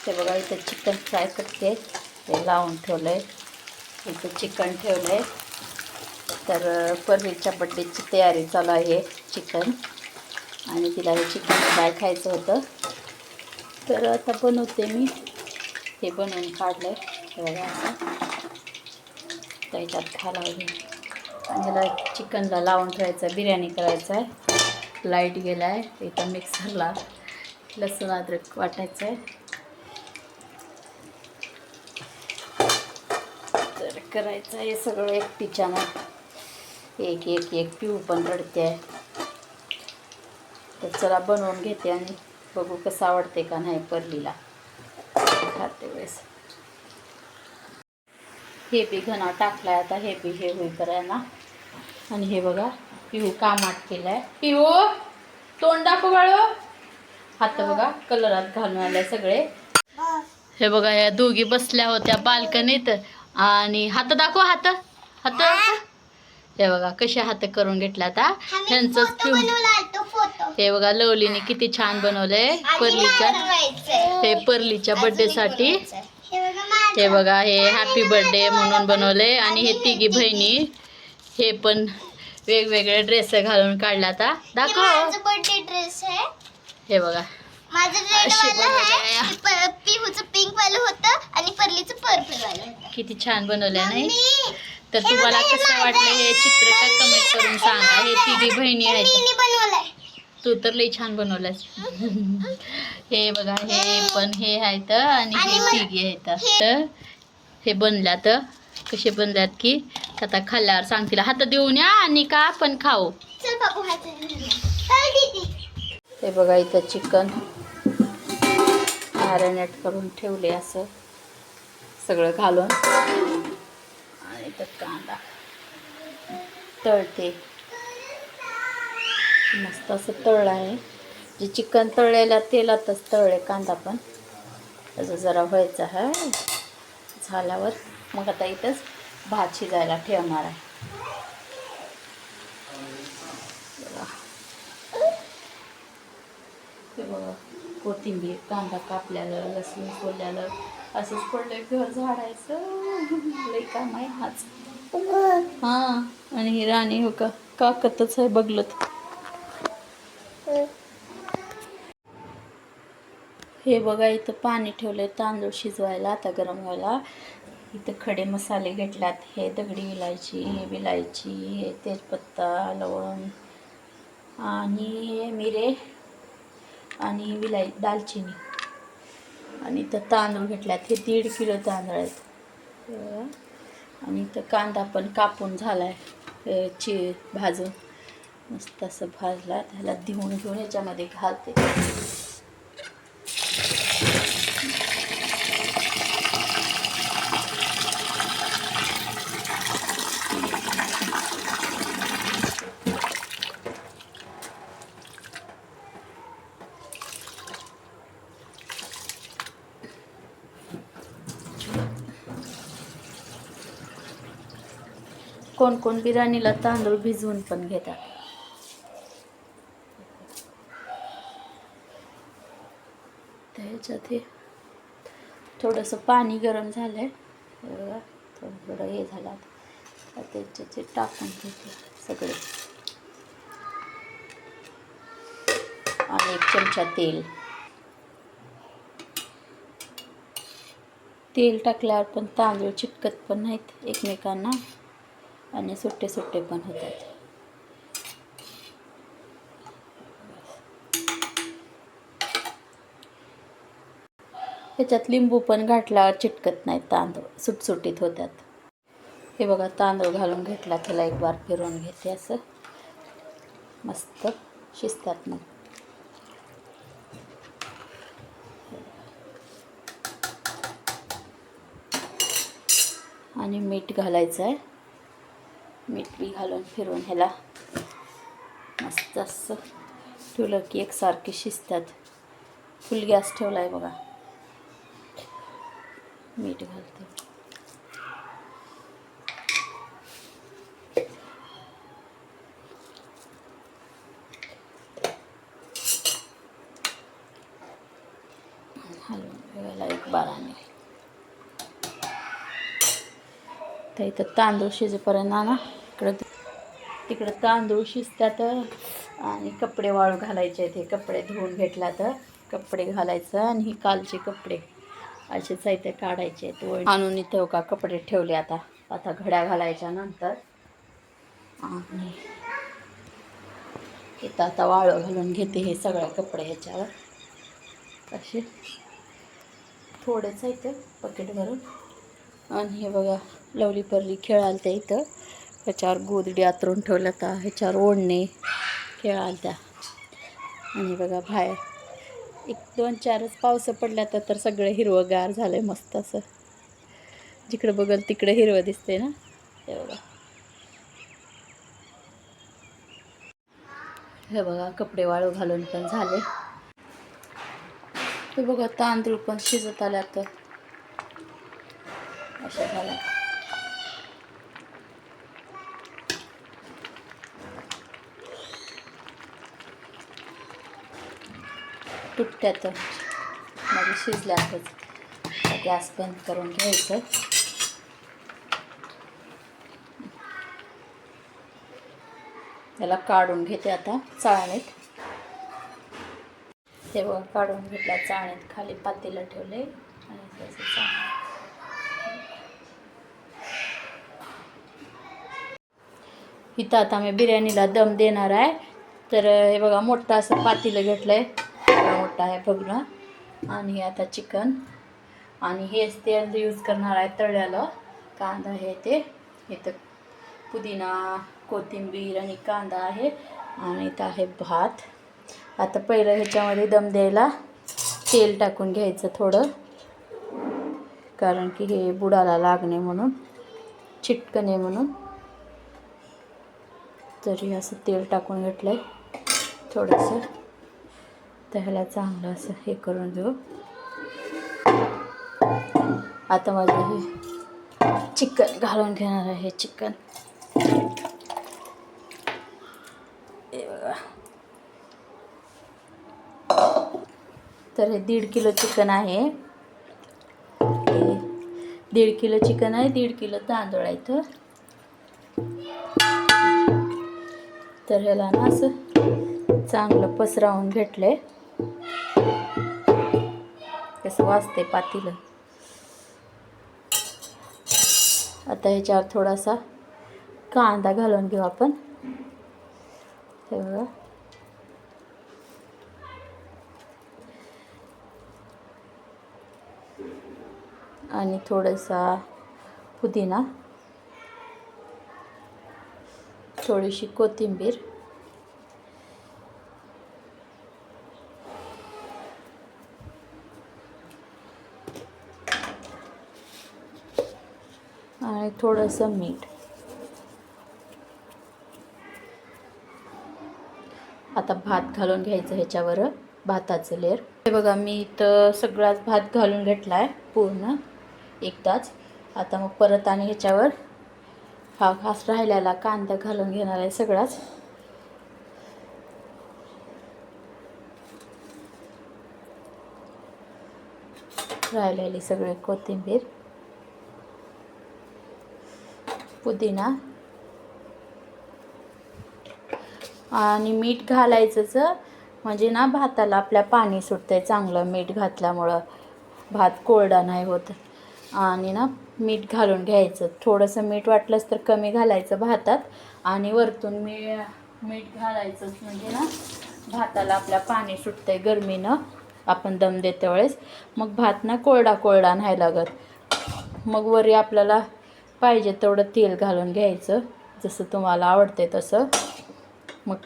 ते बघा इथं चिकन फ्राय करते, ते लावून ठेवलं आहे. इथं चिकन ठेवलं आहे. तर परवीच्या बड्डेची तयारी चालू आहे. चिकन आणि तिला हे चिकन फ्राय खायचं होतं, तर आता बनवते मी. हे बनवून काढलं आहे बघा असं त्याच्यात घालावं आणि ह्याला चिकनला लावून ठेवायचं. बिर्याणी करायचं आहे. लाईट गेला आहे. इथं मिक्सरला लसूण अद्रक वाटायचं आहे. तर करायचं आहे सगळं एकटीच्यानं. एक एक एक पिऊ पण रडते आहे. तर चला बनवून घेते आणि बघू कसं आवडते का नाही परलीला खाते वेळेस. हे बी घणा टाकलाय आता. हे बी हे होई करायला. आणि हे बघा पिहू कामात केलाय. पिहू तोंड दाखव बाळू. हात बघा कलरात घालून आले सगळे. हे बघा या दोघी बसल्या होत्या बाल्कनीत आणि हात दाखव. हात हात हे बघा कसे हात करून घेतला. आता ह्यांचंच पिहू. हे बघा लवलीने किती छान बनवलंय परलीच्या. हे परलीच्या बर्थडे साठी. हे बघा हे हॅपी बर्थडे म्हणून बनवलंय. आणि हे तिघी बहिणी हे पण वेगवेगळे ड्रेस घालून काढला. आता दाखव. बर्थडे ड्रेस आहे. हे बघा माझं रेड वाला आहे, पिहूचं पिंक वालं होतं आणि परलीचं पर्पल वालं होतं. किती छान बनवलंय नाही. तर तुम्हाला कसं वाटलं हे चित्र काय कमेंट करून सांगा. हे तिघी बहिणी आहेत. तू तर लई छान बनवलंस. हे बघा हे पण हे आहेत आणि हे तिघी आहेत. तर हे बनल्यात कसे बनल्यात की आता खाल्ल्यावर सांगतील. हात देऊन या आणि का आपण खाऊ. चल बाबू हात दीदी. हे बघा इथं चिकन मॅरिनेट करून ठेवले असं सगळं घालून. आणि इथं कांदा तळते. मस्त असं तळलं आहे. जे चिकन तळलेल्या तेलातच तळले कांदा पण. त्याचं जरा व्हायचं आहे. झाल्यावर मग आता इथंच भात शिजायला ठेवणार आहे. हे बघा कोथिंबीर कांदा कापल्यालं लसूण सोलल्यालं असंच पडलं. घर झाडायचं लई काम आहे हाच. हां आणि ही राणी हो का काकतच आहे बघलत. हे बघा इथं पाणी ठेवलंय तांदूळ शिजवायला आता गरम व्हायला. इथं खडे मसाले घेतल्यात. हे दगडी इलायची, हे विलायची, हे तेजपत्ता लवंग आणि मिरे आणि दालचिनी. आणि इथं तांदूळ घेतल्यात. हे 1.5 किलो तांदूळ आहेत. आणि इथं कांदा पण कापून झाला आहे भाजून मस्त असं भाजला. त्याला धुवून घेऊन याच्यामध्ये घालते. कोण कोण बिर्याणीला तांदूळ भिजवून पण घेतात. त्याच्यात हे थोडंसं पाणी गरम झालं आहे. थोडं थोडं हे झालं. आता त्याच्यात टाकून घेते सगळे. आणि 1 चमचा तेल टाकल्यावर पण तांदूळ चिटकत पण नाहीत एकमेकांना आणि सुट्टे सुट्टे पण होतात. ह्याच्यात लिंबू पण घातल्यावर चिटकत नाहीत तांदूळ सुटसुटीत होतात. हे बघा तांदूळ घालून घेतला. त्याला एक बार फिरवून घेते असं मस्त शिजतात मग. आणि मीठ घालायचं आहे. मीठ बी घालून फिरवून ह्याला मस्त असं ठेवलं की एकसारखे शिजतात. फुल गॅस ठेवला आहे बघा. मीठ घालते. हलवून ठेवायला एक बाराने. तर इथं तांदूळ शिजेपर्यंत ना तिकडं तांदूळ शिजतात आणि कपडे वाळू घालायचे आहेत. हे कपडे धुवून घेतला तर कपडे घालायचं आणि ही कालचे कपडे असे साहित्य काढायचे आहेत. आणून इथं का कपडे ठेवले. आता घड्या घालायच्या नंतर आणि इथं आता वाळू घालून घेते हे सगळे कपडे ह्याच्यावर असे थोडेच इथं पकेट भरून. आणि हे बघा लवली परली खेळाल त्या इथं ह्याच्यावर गोदडी आतरून ठेवलं तर ह्याच्यावर ओढणे खेळाल त्या. आणि बघा बाहेर 1-2-4च पावसं पडल्या तर सगळं हिरवंगार झालं आहे मस्त असं. जिकडं बघल तिकडं हिरवं दिसते ना. हे बघा हे बघा कपडे वाळू घालून पण झाले. ते बघा तांदूळ पण शिजत आल्या तर अशा झाल्या. तुटत्यात म्हणजे शिजल्यातच. गॅस बंद करून घ्यायचं. त्याला काढून घेते आता चाळणीत. ते बघा काढून घेतल्या चाळणीत. खाली पातेलं ठेवले आणि त्याचं चाळण. इथं आता मी बिर्याणीला दम देणार आहे. तर हे बघा मोठं असं पातेलं घेतलं आहे. मोठा आहे बघणं. आणि हे आता चिकन आणि हेच तेल यूज करणार आहे तळल्याला. कांदा हे ते इथं पुदिना कोथिंबीर आणि कांदा आहे. आणि इथं आहे भात. आता पहिलं ह्याच्यामध्ये दम द्यायला तेल टाकून घ्यायचं थोडं, कारण की हे बुडाला लागणे म्हणून, चिटकणे म्हणून. तरी असं तेल टाकून घेतलं आहे थोडंसं. त्याला चांगलं असं हे करून घेऊ. आता माझं हे चिकन घालून घेणार आहे. चिकन हे बघा. तर हे 1.5 किलो चिकन आहे. 1.5 किलो चिकन आहे. 1.5 किलो तांदूळ आहे इथं. तर ह्याला ना असं चांगलं पसरवून घेतलंय. कसं वाजते पातेलं. आता ह्याच्यावर थोडासा कांदा घालून घेऊ आपण. हे बघा आणि थोडासा पुदिना, थोडीशी कोथिंबीर आणि थोडंसं मीठ. आता भात घालून घ्यायचं ह्याच्यावर, भाताचं लेअर. हे बघा मी इथं सगळाच भात घालून घेतला आहे पूर्ण एकदाच. आता मग परत आणि ह्याच्यावर हा खास राहिलेला कांदा घालून घेणार आहे सगळाच. राहिलेली सगळे कोथिंबीर, पुदिना आणि मीठ घालायचंच. म्हणजे ना भाताला आपल्या पाणी सुटतंय चांगलं मीठ घातल्यामुळं. भात कोरडा नाही होत. आणि ना मीठ घालून घ्यायचं. थोडंसं मीठ वाटलंच तर कमी घालायचं भातात. आणि वरतून मीठ घालायचंच म्हणजे ना भाताला आपल्या पाणी सुटतंय गरमीनं आपण दम देते वेळेस. मग भात ना कोरडा नाही लागत. मग वरी आपल्याला पाहिजे तेवढं तेल घालून घ्यायचं, जसं तुम्हाला आवडते तसं. मग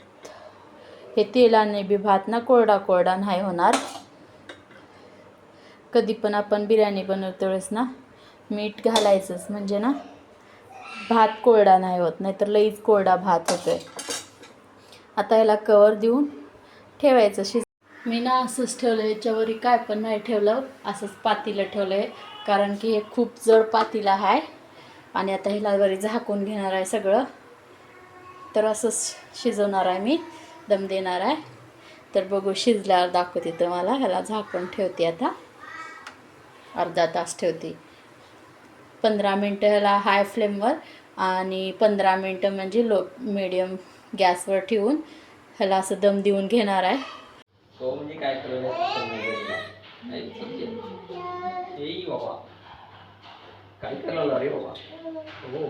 हे तेलाने बी भात ना कोरडा नाही होणार. कधी पण आपण बिर्याणी बनवते वेळेस ना मीठ घालायचंच म्हणजे ना भात कोरडा नाही होत, नाहीतर लईच कोरडा भात होतोय. आता ह्याला कवर देऊन ठेवायचं. मी ना असंच ठेवलं, याच्यावरही काय पण नाही ठेवलं, असंच पातेलं ठेवलं आहे. कारण की हे खूप जड पातेलं आहे. आणि आता ह्याला वरी झाकून घेणार आहे सगळं. तर असंच शिजवणार आहे मी, दम देणार आहे. तर बघू शिजल्यावर दाखवते तुम्हाला. ह्याला झाकून ठेवते आता. अर्धा तास ठेवते. 15 मिनटं ह्याला हाय फ्लेमवर आणि 15 मिनटं म्हणजे लो मिडियम गॅसवर ठेवून ह्याला असं दम देऊन घेणार आहे. तो म्हणजे काय बाबा काय करायला रे बाबा. हो